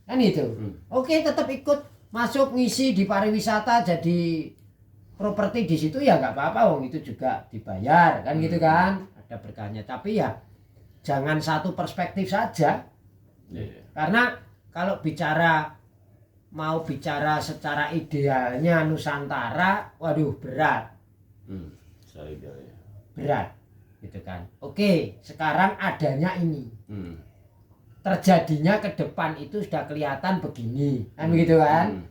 Kan gitu. Oke, tetap ikut masuk ngisi di pariwisata jadi properti di situ ya nggak apa-apa, wong itu juga dibayar kan gitu kan, ada berkahnya. Tapi ya jangan satu perspektif saja. Karena kalau mau bicara secara idealnya Nusantara, waduh berat. Berat gitu kan. Oke, sekarang adanya ini. Terjadinya ke depan itu sudah kelihatan begini kan begitu kan.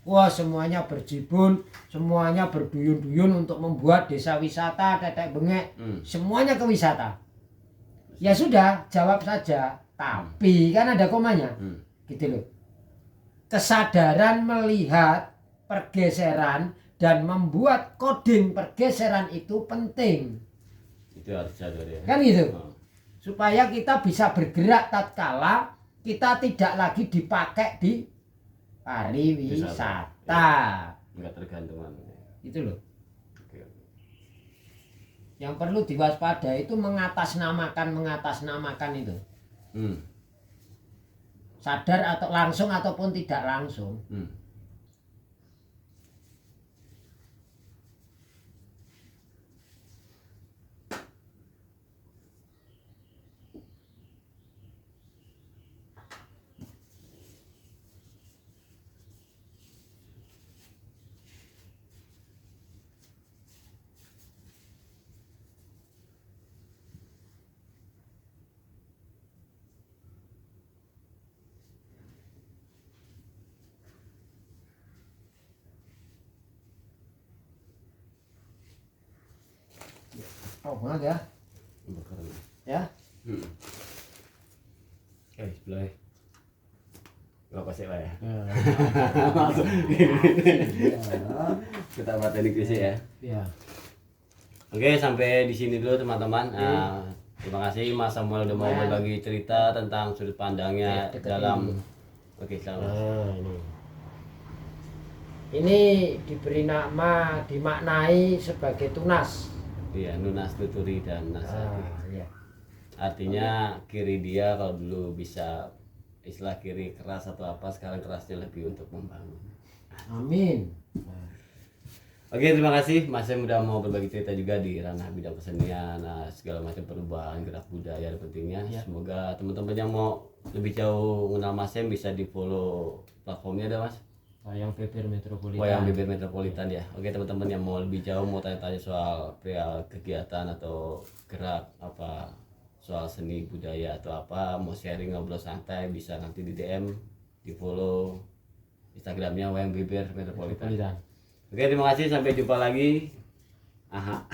Wah semuanya berjibun, semuanya berduyun-duyun untuk membuat desa wisata Tetek Bengek, semuanya ke wisata. Ya sudah, jawab saja, tapi kan ada komanya gitu loh. Kesadaran melihat pergeseran dan membuat coding pergeseran itu penting. Itu harus sadar ya. Kan gitu. Supaya kita bisa bergerak tatkala kita tidak lagi dipakai di pariwisata. Enggak tergantungan. Itu loh. Yang perlu diwaspadai itu mengatasnamakan itu. Sadar atau langsung ataupun tidak langsung. Oh banget ya. Ya. Sebelah. Gak pasti lah ya. Kita materi krisis ya. Iya. Oke, sampai di sini dulu teman-teman. Terima kasih Mas Samuel udah mau berbagi cerita tentang sudut pandangnya dalam. Oke, selamat. Ini diberi nama, dimaknai sebagai tunas. Iya, Nunas Tuturi dan Nasati. Iya. Artinya kiri dia kalau dulu bisa istilah kiri keras atau apa, sekarang kerasnya lebih untuk membangun. Amin. Oke, terima kasih Mas Sem udah mau berbagi cerita juga di ranah bidang kesenian, segala macam perubahan gerak budaya dan pentingnya. Semoga teman-teman yang mau lebih jauh mengenal Mas Sem bisa di follow platformnya ada Mas. Wayang Beber Metropolitan. Wayang Beber Metropolitan ya. Oke teman-teman yang mau lebih jauh mau tanya-tanya soal perihal kegiatan atau gerak apa soal seni budaya atau apa mau sharing ngobrol santai bisa nanti di DM di follow Instagramnya Wayang Beber Metropolitan. Oke terima kasih sampai jumpa lagi. Aha.